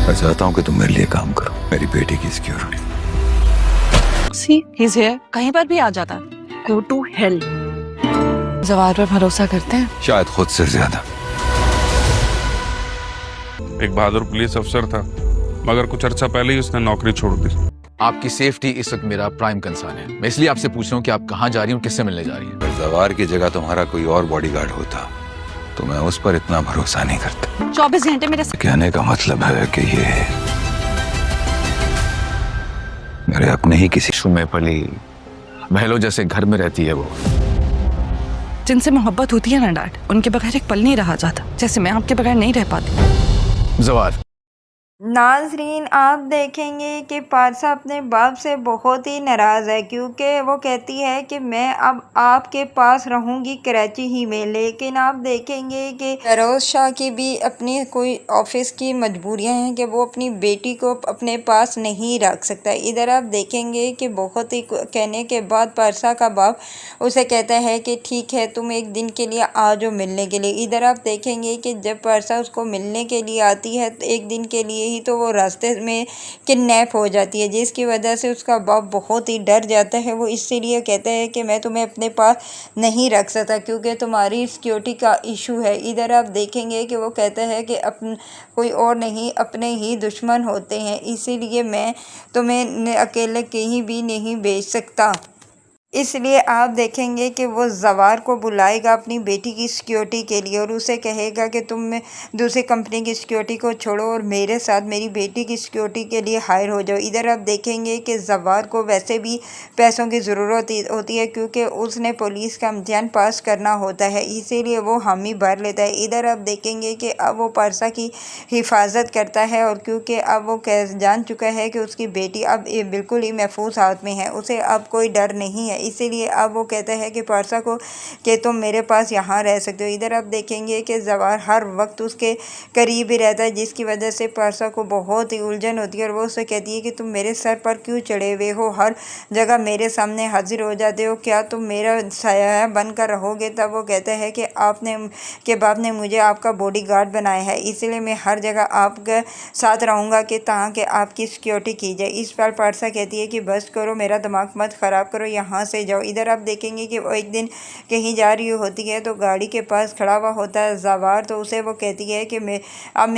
मैं चाहता हूँ कि तुम मेरे लिए काम करो, मेरी बेटी की सिक्योरिटी। See, he's here. कहीं पर भी आ जाता। Go to hell. जवार पर भरोसा करते हैं? शायद खुद से ज्यादा। एक बहादुर पुलिस अफसर था, मगर कुछ अर्सा पहले ही उसने नौकरी छोड़ दी। आपकी सेफ्टी इस वक्त मेरा प्राइम कंसर्न है। मैं इसलिए आपसे पूछ रहा हूँ कि आप कहाँ जा रही हैं और किससे मिलने जा रही हैं। अगर जवार की जगह तुम्हारा कोई और बॉडीगार्ड होता तो मैं उस पर इतना भरोसा नहीं करता। 24 घंटे मेरे कहने का मतलब है कि ये मेरे अपने ही किसी इशू में पली महलों जैसे घर में रहती है वो। जिनसे मोहब्बत होती है ना डैड, उनके बगैर एक पल नहीं रहा जाता, जैसे मैं आपके बगैर नहीं रह पाती। जवार, नाजरीन, आप देखेंगे कि पारसा अपने बाप से बहुत ही नाराज़ है, क्योंकि वो कहती है कि मैं अब आपके पास रहूँगी कराची ही में। लेकिन आप देखेंगे कि फरोज शाह की भी अपनी कोई ऑफिस की मजबूरियां हैं कि वो अपनी बेटी को अपने पास नहीं रख सकता। इधर आप देखेंगे कि बहुत ही कहने के बाद पारसा का बाप उसे कहता है कि ठीक है, तुम एक दिन के लिए आ जाओ मिलने के लिए। इधर आप देखेंगे कि जब पारसा उसको मिलने के लिए आती है तो एक दिन के लिए ही तो वो रास्ते में किडनैप हो जाती है, जिसकी वजह से उसका बाप बहुत ही डर जाता है। वो इसीलिए कहता है कि मैं तुम्हें अपने पास नहीं रख सकता क्योंकि तुम्हारी सिक्योरिटी का इशू है। इधर आप देखेंगे कि वो कहता है कि कोई और नहीं, अपने ही दुश्मन होते हैं, इसीलिए मैं तुम्हें अकेले कहीं भी नहीं भेज सकता। इसलिए आप देखेंगे कि वो जवार को बुलाएगा अपनी बेटी की सिक्योरिटी के लिए और उसे कहेगा कि तुम दूसरी कंपनी की सिक्योरिटी को छोड़ो और मेरे साथ मेरी बेटी की सिक्योरिटी के लिए हायर हो जाओ। इधर आप देखेंगे कि जवार को वैसे भी पैसों की ज़रूरत होती है क्योंकि उसने पुलिस का इम्तिहान पास करना होता है, इसीलिए वो हामी भर लेता है। इधर आप देखेंगे कि अब वो पारसा की हिफाजत करता है और क्योंकि अब वो जान चुका है कि उसकी बेटी अब बिल्कुल ही महफूज हालत में है, उसे अब कोई डर नहीं है, इसीलिए अब वो कहता है कि पारसा को कि तुम मेरे पास यहाँ रह सकते हो। इधर आप देखेंगे कि जवार हर वक्त उसके करीब ही रहता है, जिसकी वजह से पारसा को बहुत ही उलझन होती है और वो उसे कहती है कि तुम मेरे सर पर क्यों चढ़े हुए हो, हर जगह मेरे सामने हाजिर हो जाते हो, क्या तुम मेरा साया बनकर रहोगे। तब वो कहता है कि आपने के बाप ने मुझे आपका बॉडीगार्ड बनाया है, इसलिए मैं हर जगह आपके साथ रहूँगा कि ताकि आपकी सिक्योरिटी की जाए। इस पर पारसा कहती है कि बस करो, मेरा दिमाग मत ख़राब करो, यहाँ से जाओ। इधर आप देखेंगे कि वो एक दिन कहीं जा रही होती है तो गाड़ी के पास खड़ा हुआ होता है जवार, तो उसे वो कहती है कि मैं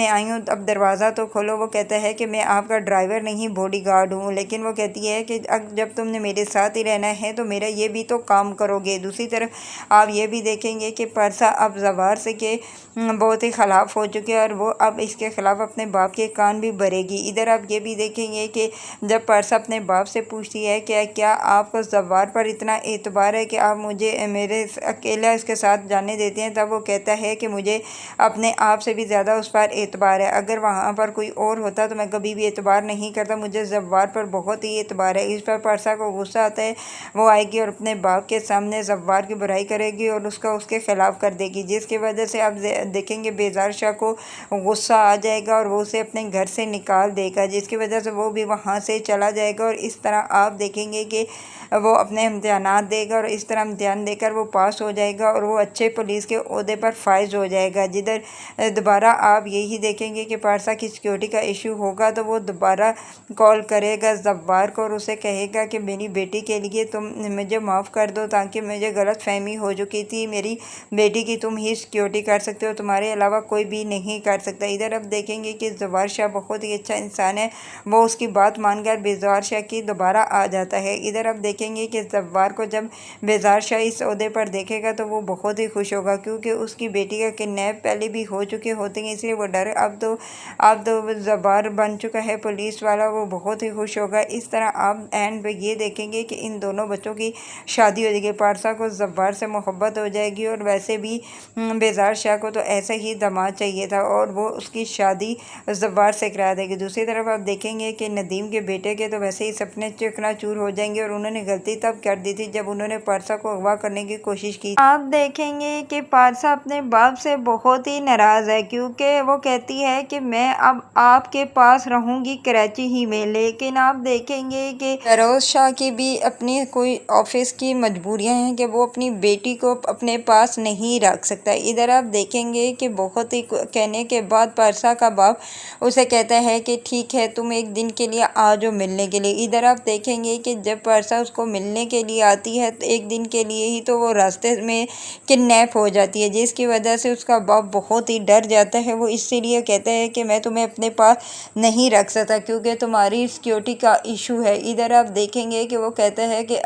आई हूँ, अब दरवाज़ा तो खोलो। वो कहता है कि मैं आपका ड्राइवर नहीं बॉडीगार्ड हूँ, लेकिन वो कहती है कि अब जब तुमने मेरे साथ ही रहना है तो मेरा ये भी तो काम करोगे। दूसरी तरफ आप ये भी देखेंगे कि पारसा अब जवार से के बहुत ही ख़िलाफ़ हो चुके हैं और वो अब इसके ख़िलाफ़ अपने बाप के कान भी भरेगी। इधर आप ये भी देखेंगे कि जब पारसा अपने बाप से पूछती है कि क्या आपको जवार पर इतना एतबार है कि आप मुझे मेरे अकेला इसके साथ जाने देते हैं, तब वो कहता है कि मुझे अपने आप से भी ज़्यादा उस पर एतबार है, अगर वहाँ पर कोई और होता तो मैं कभी भी एतबार नहीं करता, मुझे जवार पर बहुत ही एतबार है। इस पर पारसा को गुस्सा आता है, वो आएगी और अपने बाप के सामने जवार की बुराई करेगी और उसके ख़िलाफ़ कर देगी, जिसकी वजह से आप देखेंगे बेजार शाह को गुस्सा आ जाएगा और वो उसे अपने घर से निकाल देगा, जिसकी वजह से वो भी वहाँ से चला जाएगा। और इस तरह आप देखेंगे कि वो अपने इम्तिहानात देगा और इस तरह इम्तिहान देकर वो पास हो जाएगा और वो अच्छे पुलिस के ओहदे पर फाइज हो जाएगा। जिधर दोबारा आप यही देखेंगे कि पारसा की सिक्योरिटी का इशू होगा तो वो दोबारा कॉल करेगा जवार को और उसे कहेगा कि मेरी बेटी के लिए तुम मुझे माफ़ कर दो, ताकि मुझे गलत फहमी हो चुकी थी, मेरी बेटी की तुम ही सिक्योरिटी कर सकते हो, तुम्हारे अलावा कोई भी नहीं कर सकता। इधर अब देखेंगे कि जवार शाह बहुत ही अच्छा इंसान है, वो उसकी बात मानकर बेजार शाह की दोबारा आ जाता है। इधर अब देखेंगे कि जवार को जब बेजार शाह इस ओहदे पर देखेगा तो वो बहुत ही खुश होगा, क्योंकि उसकी बेटी का किडनैप पहले भी हो चुके होते हैं, इसलिए वो डर अब तो जवार बन चुका है पुलिस वाला, वो बहुत ही खुश होगा। इस तरह आप एंड पे ये देखेंगे कि इन दोनों बच्चों की शादी हो जाएगी, पारसा को जवार से मोहब्बत हो जाएगी और वैसे भी बेजार शाह को तो ऐसा ही दामाद चाहिए था और वो उसकी शादी जवार से करा देगी। दूसरी तरफ आप देखेंगे कि नदीम के बेटे के तो वैसे ही सपने चकनाचूर हो जाएंगे और उन्होंने गलती तब کر دی تھی جب انہوں نے پارسا کو اغوا کرنے کی کوشش کی۔ آپ دیکھیں گے کہ پارسا اپنے باپ سے بہت ہی ناراض ہے کیونکہ وہ کہتی ہے کہ میں اب آپ کے پاس رہوں گی کراچی ہی میں، لیکن آپ دیکھیں گے کہ فیروز شاہ کی بھی اپنی کوئی آفس کی مجبوریاں ہیں کہ وہ اپنی بیٹی کو اپنے پاس نہیں رکھ سکتا۔ ادھر آپ دیکھیں گے کہ بہت ہی کہنے کے بعد پارسا کا باپ اسے کہتا ہے کہ ٹھیک ہے تم ایک دن کے لیے آ جاؤ ملنے کے لیے۔ ادھر آپ دیکھیں گے کہ جب پارسا اس کو ملنے کے لیے آتی ہے تو ایک دن کے لیے ہی تو وہ راستے میں کڈنیپ ہو جاتی ہے، جس کی وجہ سے اس کا باپ بہت ہی ڈر جاتا ہے۔ وہ اس لیے کہتا ہے کہ میں تمہیں اپنے پاس نہیں رکھ سکتا کیونکہ تمہاری سیکیورٹی کا ایشو ہے۔ ادھر آپ دیکھیں گے کہ وہ کہتا ہے کہ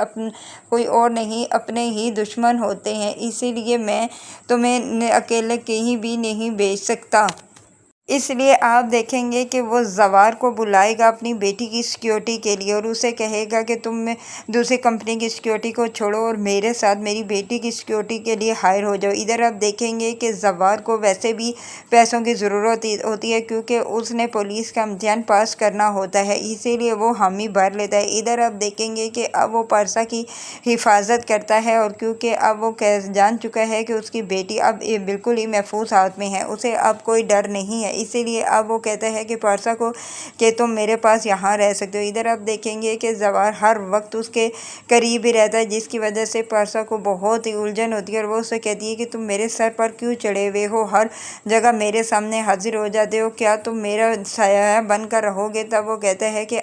کوئی اور نہیں اپنے ہی دشمن ہوتے ہیں، اسی لیے میں تمہیں اکیلے کہیں بھی نہیں بھیج سکتا۔ اس لیے آپ دیکھیں گے کہ وہ زوار کو بلائے گا اپنی بیٹی کی سیکیورٹی کے لیے اور اسے کہے گا کہ تم دوسری کمپنی کی سیکیورٹی کو چھوڑو اور میرے ساتھ میری بیٹی کی سیکیورٹی کے لیے ہائر ہو جاؤ۔ ادھر آپ دیکھیں گے کہ زوار کو ویسے بھی پیسوں کی ضرورت ہوتی ہے کیونکہ اس نے پولیس کا امتحان پاس کرنا ہوتا ہے، اسی لیے وہ حامی بھر لیتا ہے۔ ادھر آپ دیکھیں گے کہ اب وہ پارسا کی حفاظت کرتا ہے اور کیونکہ اب وہ جان چکا ہے کہ اس کی بیٹی اب بالکل ہی محفوظ ہاتھ میں ہے، اسے اب کوئی ڈر نہیں ہے، اسی لیے اب وہ کہتا ہے کہ پارسا کو کہ تم میرے پاس یہاں رہ سکتے ہو۔ ادھر آپ دیکھیں گے کہ زوار ہر وقت اس کے قریب ہی رہتا ہے، جس کی وجہ سے پارسا کو بہت ہی الجھن ہوتی ہے اور وہ اسے کہتی ہے کہ تم میرے سر پر کیوں چڑھے ہوئے ہو، ہر جگہ میرے سامنے حاضر ہو جاتے ہو، کیا تم میرا سایہ بن کر رہو گے؟ تب وہ کہتا ہے کہ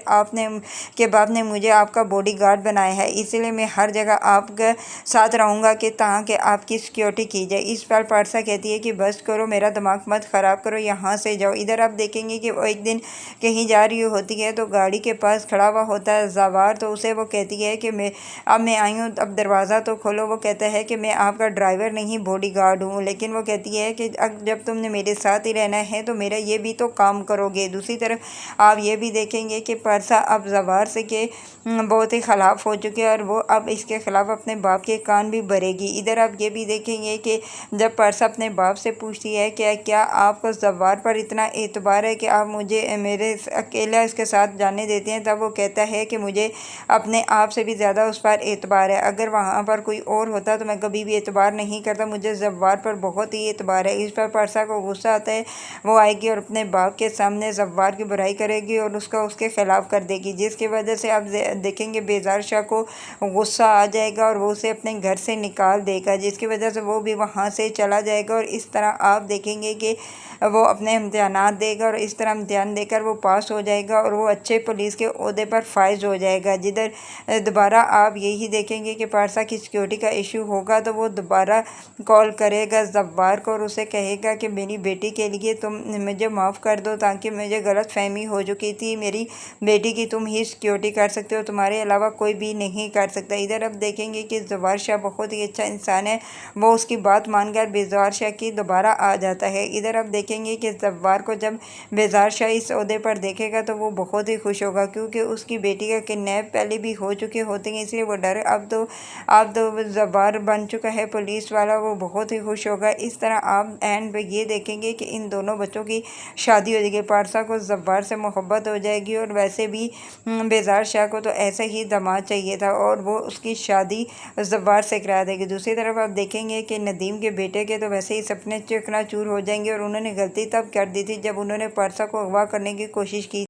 باپ نے مجھے آپ کا باڈی گارڈ بنایا ہے، اسی لیے میں ہر جگہ آپ کے ساتھ رہوں گا کہ تاکہ آپ کی سیکیورٹی کی جائے۔ اس پر پارسا کہتی ہے کہ بس کرو، میرا دماغ مت خراب کرو، یہاں سے جاؤ۔ ادھر آپ دیکھیں گے کہ وہ ایک دن کہیں جا رہی ہوتی ہے تو گاڑی کے پاس کھڑا ہوا ہوتا ہے زوار، تو اسے وہ کہتی ہے کہ اب میں آئی ہوں، اب دروازہ تو کھولو۔ وہ کہتا ہے کہ میں آپ کا ڈرائیور نہیں باڈی گارڈ ہوں، لیکن وہ کہتی ہے کہ جب تم نے میرے ساتھ ہی رہنا ہے تو میرا یہ بھی تو کام کرو گے۔ دوسری طرف آپ یہ بھی دیکھیں گے کہ پارسا اب زوار سے کہ بہت ہی خلاف ہو چکے اور وہ اب اس کے خلاف اپنے باپ کے کان بھی بھرے گی۔ ادھر آپ یہ بھی دیکھیں گے کہ جب پارسا اپنے باپ سے پوچھتی ہے کہ کیا آپ کو زوار پر اتنا اعتبار ہے کہ آپ مجھے میرے اکیلا اس کے ساتھ جانے دیتے ہیں، تب وہ کہتا ہے کہ مجھے اپنے آپ سے بھی زیادہ اس پر اعتبار ہے، اگر وہاں پر کوئی اور ہوتا تو میں کبھی بھی اعتبار نہیں کرتا، مجھے زوار پر بہت ہی اعتبار ہے۔ اس پر پارسا کو غصہ آتا ہے، وہ آئے گی اور اپنے باپ کے سامنے زوار کی برائی کرے گی اور اس کے خلاف کر دے گی، جس کی وجہ سے آپ دیکھیں گے بیزار شاہ کو غصہ آ جائے گا اور وہ اسے اپنے گھر سے نکال دے گا، جس کی وجہ سے وہ بھی وہاں سے چلا جائے گا اور اس طرح آپ دیکھیں گے کہ وہ اپنے امتحانات دے گا اور اس طرح امتحان دے کر وہ پاس ہو جائے گا اور وہ اچھے پولیس کے عہدے پر فائز ہو جائے گا۔ جدھر دوبارہ آپ یہی دیکھیں گے کہ پارسا کی سیکیورٹی کا ایشو ہوگا تو وہ دوبارہ کال کرے گا زوار کو اور اسے کہے گا کہ میری بیٹی کے لیے تم مجھے معاف کر دو، تاکہ مجھے غلط فہمی ہو چکی تھی، میری بیٹی کی تم ہی سیکیورٹی کر سکتے ہو، تمہارے علاوہ کوئی بھی نہیں کر سکتا۔ ادھر آپ دیکھیں گے کہ زوار شاہ بہت ہی اچھا انسان ہے، وہ اس کی بات مان کر بیزار شاہ کی دوبارہ آ جاتا ہے۔ ادھر آپ دیکھیں گے کہ زوار کو جب بیزار شاہ اس عہدے پر دیکھے گا تو وہ بہت ہی خوش ہوگا کیونکہ اس کی بیٹی کا کڈنیپ پہلے بھی ہو چکے ہوتے ہیں، اس لیے وہ ڈر اب تو زوار بن چکا ہے پولیس والا، وہ بہت ہی خوش ہوگا۔ اس طرح آپ اینڈ پہ یہ دیکھیں گے کہ ان دونوں بچوں کی شادی ہو جائے گی، پارسا کو زوار سے محبت ہو جائے گی اور ویسے بھی بیزار شاہ کو تو ایسا ہی داماد چاہیے تھا اور وہ اس کی شادی زوار سے کرا دے گی۔ دوسری طرف آپ دیکھیں گے کہ ندیم کے بیٹے کے تو ویسے ہی سپنے چکنا چور ہو جائیں گے اور انہوں نے غلطی تب کر دی تھی جب انہوں نے پارسا کو اغوا کرنے کی کوشش کی۔